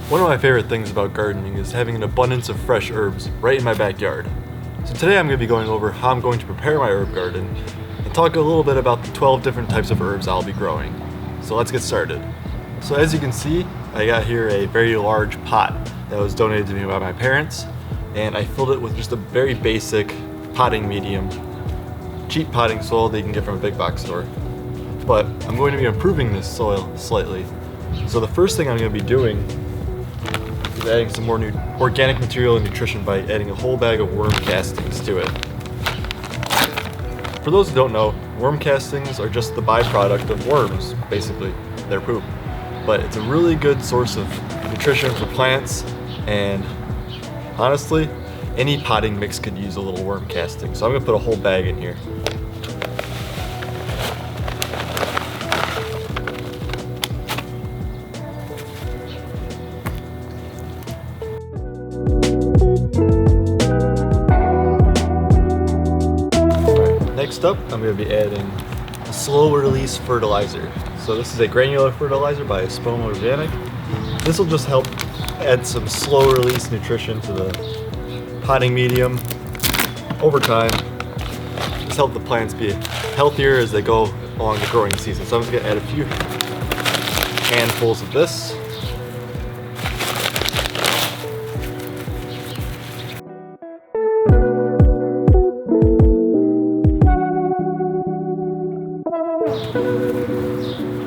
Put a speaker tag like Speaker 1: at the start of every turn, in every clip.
Speaker 1: One of my favorite things about gardening is having an abundance of fresh herbs right in my backyard. So today I'm going to be going over how I'm going to prepare my herb garden and talk a little bit about the 12 different types of herbs I'll be growing. So let's get started. So as you can see, I got here a very large pot that was donated to me by my parents, and I filled it with just a very basic potting medium, cheap potting soil that you can get from a big box store. But I'm going to be improving this soil slightly. So the first thing I'm going to be doing is adding some more organic material and nutrition by adding a whole bag of worm castings to it. For those who don't know, worm castings are just the byproduct of worms, basically, their poop. But it's a really good source of nutrition for plants, and honestly, any potting mix could use a little worm casting. So I'm going to put a whole bag in here. Next up, I'm going to be adding a slow release fertilizer. So this is a granular fertilizer by Spoon Organic. This will just help add some slow release nutrition to the potting medium over time. Just help the plants be healthier as they go along the growing season. So I'm just going to add a few handfuls of this.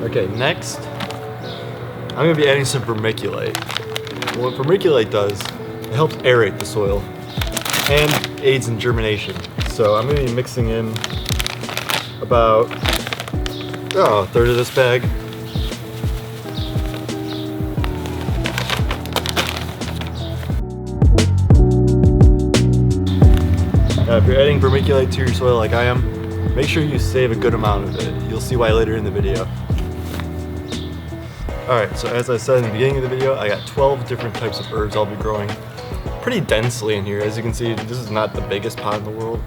Speaker 1: Okay, next, I'm going to be adding some vermiculite. What vermiculite does, it helps aerate the soil and aids in germination. So I'm going to be mixing in about a third of this bag. Now, if you're adding vermiculite to your soil like I am, make sure you save a good amount of it. You'll see why later in the video. Alright, so as I said in the beginning of the video, I got 12 different types of herbs I'll be growing pretty densely in here. As you can see, this is not the biggest pot in the world,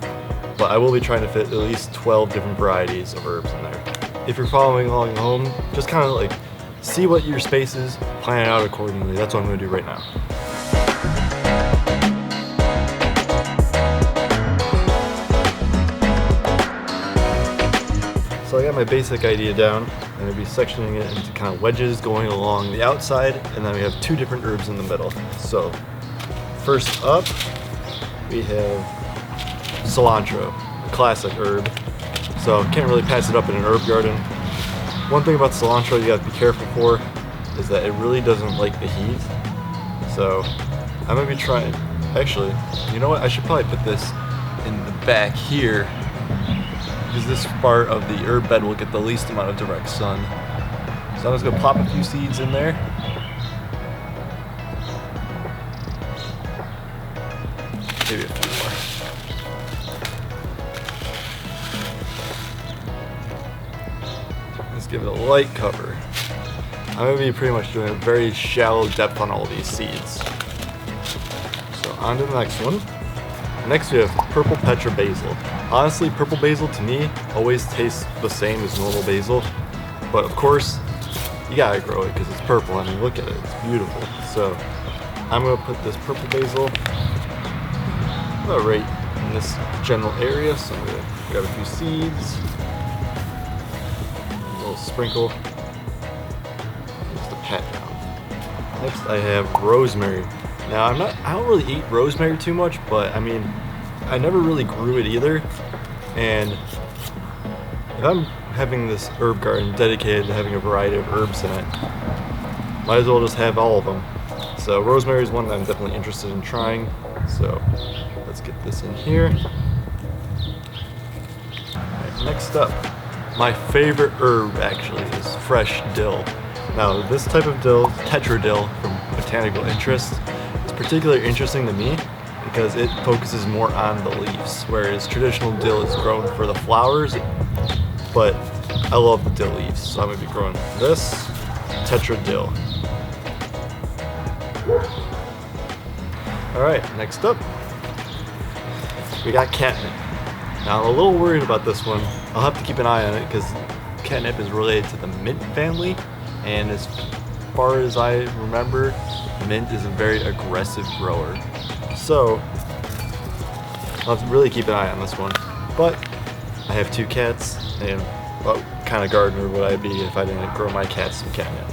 Speaker 1: but I will be trying to fit at least 12 different varieties of herbs in there. If you're following along at home, just kind of like see what your space is, plan it out accordingly. That's what I'm going to do right now. So I got my basic idea down. I'm going to be sectioning it into kind of wedges going along the outside, and then we have two different herbs in the middle. So first up, we have cilantro, a classic herb. So can't really pass it up in an herb garden. One thing about cilantro you have to be careful for is that it really doesn't like the heat. So I'm going to be trying, actually, you know what, I should probably put this in the back here, because this part of the herb bed will get the least amount of direct sun. So I'm just going to plop a few seeds in there. Maybe a few more. Let's give it a light cover. I'm going to be pretty much doing a very shallow depth on all these seeds. So on to the next one. Next we have purple Petra basil. Honestly, purple basil to me always tastes the same as normal basil, but of course, you gotta grow it because it's purple. I mean, look at it, it's beautiful. So I'm gonna put this purple basil right in this general area. So I'm gonna grab a few seeds, a little sprinkle, just a pat down. Next I have rosemary. Now I don't really eat rosemary too much, but I mean, I never really grew it either, and if I'm having this herb garden dedicated to having a variety of herbs in it, might as well just have all of them. So rosemary is one that I'm definitely interested in trying, so let's get this in here. Right, next up, my favorite herb actually is fresh dill. Now this type of dill, tetra dill from Botanical Interest, is particularly interesting to me because it focuses more on the leaves, whereas traditional dill is grown for the flowers, but I love the dill leaves, so I'm going to be growing this tetra dill. Alright, next up, we got catnip. Now I'm a little worried about this one. I'll have to keep an eye on it because catnip is related to the mint family, and is far as I remember, mint is a very aggressive grower. So I'll have to really keep an eye on this one. But I have 2 cats, and what kind of gardener would I be if I didn't grow my cats some catnip?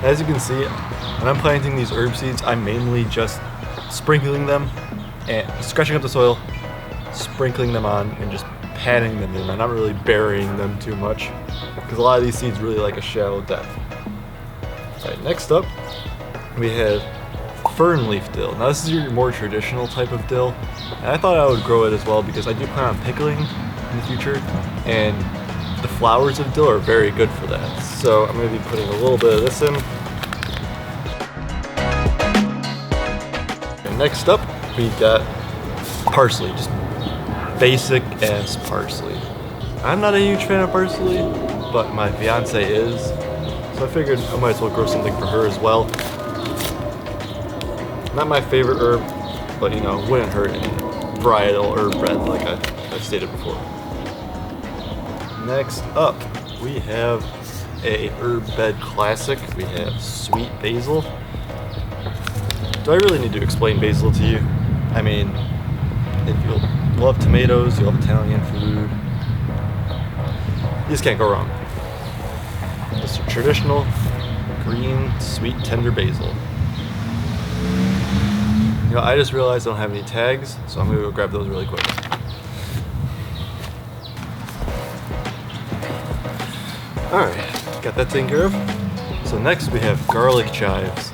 Speaker 1: As you can see, when I'm planting these herb seeds, I'm mainly just sprinkling them and scratching up the soil, sprinkling them on, and just patting them in. I'm not really burying them too much because a lot of these seeds really like a shallow depth. Alright, next up we have fern leaf dill. Now this is your more traditional type of dill, and I thought I would grow it as well because I do plan on pickling in the future, and the flowers of dill are very good for that. So I'm going to be putting a little bit of this in. And next up we got parsley, just basic ass parsley. I'm not a huge fan of parsley, but my fiance is, so I figured I might as well grow something for her as well. Not my favorite herb, but you know, wouldn't hurt in varietal herb bread like I've stated before. Next up, we have a herb bed classic. We have sweet basil. Do I really need to explain basil to you? I mean, if you love tomatoes, you love Italian food, you just can't go wrong. It's a traditional green, sweet, tender basil. You know, I just realized I don't have any tags, so I'm gonna go grab those really quick. Alright, got that taken care of. So next we have garlic chives.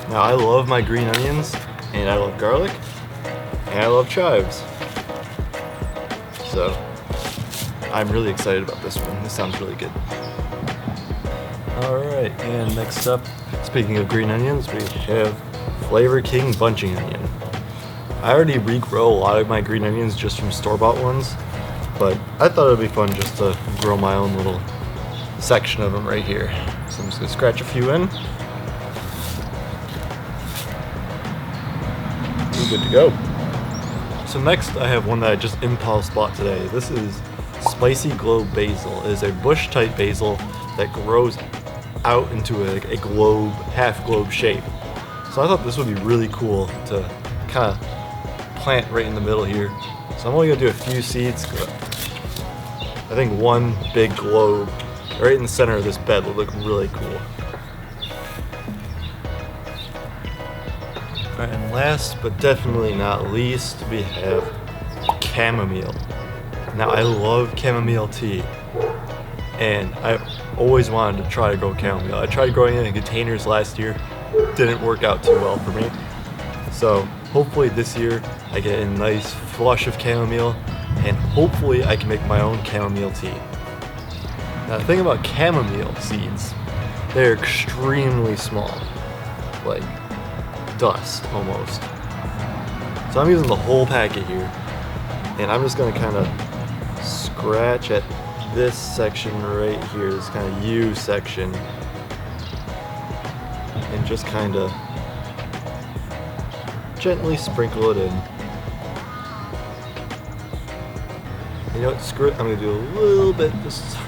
Speaker 1: Now I love my green onions, and I love garlic, and I love chives. So I'm really excited about this one. This sounds really good. Alright, and next up, speaking of green onions, we have Flavor King bunching onion. I already regrow a lot of my green onions just from store-bought ones, but I thought it would be fun just to grow my own little section of them right here. So I'm just going to scratch a few in. We're good to go. So next I have one that I just impulse bought today. This is Spicy Globe Basil. It is a bush type basil that grows out into a globe, half globe shape. So I thought this would be really cool to kind of plant right in the middle here. So I'm only going to do a few seeds. I think one big globe right in the center of this bed would look really cool. Alright, and last but definitely not least, we have chamomile. Now I love chamomile tea, and I've always wanted to try to grow chamomile. I tried growing it in containers last year. Didn't work out too well for me. So hopefully this year I get a nice flush of chamomile, and hopefully I can make my own chamomile tea. Now the thing about chamomile seeds, they're extremely small, like dust almost. So I'm using the whole packet here, and I'm just going to kind of scratch at this section right here, this kind of U section, and just kind of gently sprinkle it in. You know what, screw it, I'm going to do a little bit just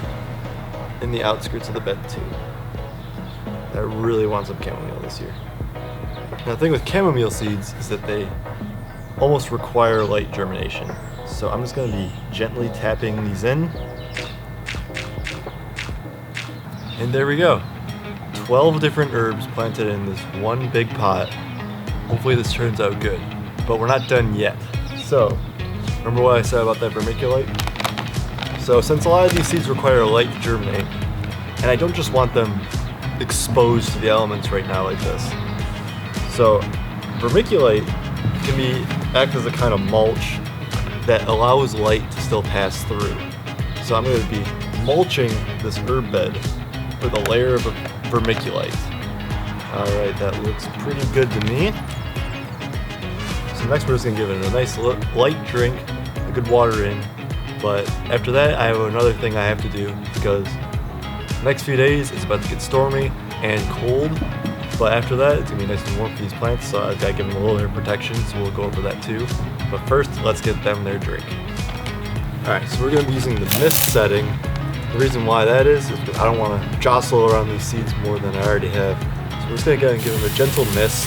Speaker 1: in the outskirts of the bed too. I really want some chamomile this year. Now the thing with chamomile seeds is that they almost require light germination. So I'm just going to be gently tapping these in. And there we go. 12 different herbs planted in this one big pot. Hopefully this turns out good. But we're not done yet. So, remember what I said about that vermiculite? So since a lot of these seeds require light to germinate, and I don't just want them exposed to the elements right now like this. So vermiculite can act as a kind of mulch that allows light to still pass through. So I'm going to be mulching this herb bed with a layer of vermiculite. Alright, that looks pretty good to me. So next we're just going to give it a nice light drink, a good water in. But after that I have another thing I have to do, because the next few days it's about to get stormy and cold. But after that it's going to be nice and warm for these plants, so I've got to give them a little bit of protection, so we'll go over that too. But first, let's get them their drink. Alright, so we're going to be using the mist setting The reason why that is because I don't want to jostle around these seeds more than I already have. So we're just going to go and give them a gentle mist,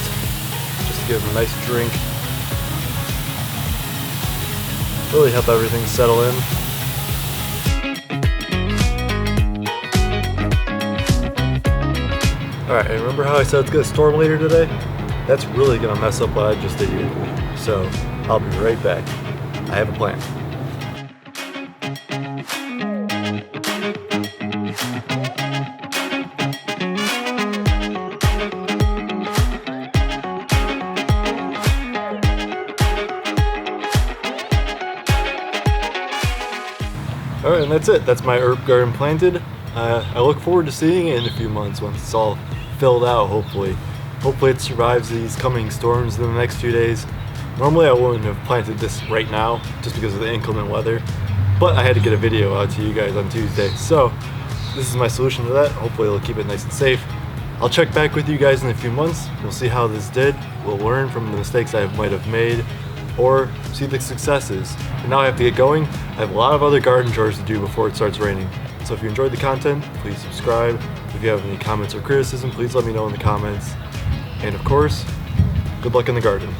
Speaker 1: just to give them a nice drink. Really help everything settle in. Alright, and remember how I said it's going to storm later today? That's really going to mess up what I just did here. So, I'll be right back. I have a plan. Alright, and that's it. That's my herb garden planted. I look forward to seeing it in a few months once it's all filled out, hopefully. Hopefully it survives these coming storms in the next few days. Normally I wouldn't have planted this right now, just because of the inclement weather. But I had to get a video out to you guys on Tuesday. So, this is my solution to that. Hopefully it'll keep it nice and safe. I'll check back with you guys in a few months. We'll see how this did. We'll learn from the mistakes I might have made, or see the successes. And now I have to get going. I have a lot of other garden chores to do before it starts raining. So if you enjoyed the content, please subscribe. If you have any comments or criticism, please let me know in the comments. And of course, good luck in the garden.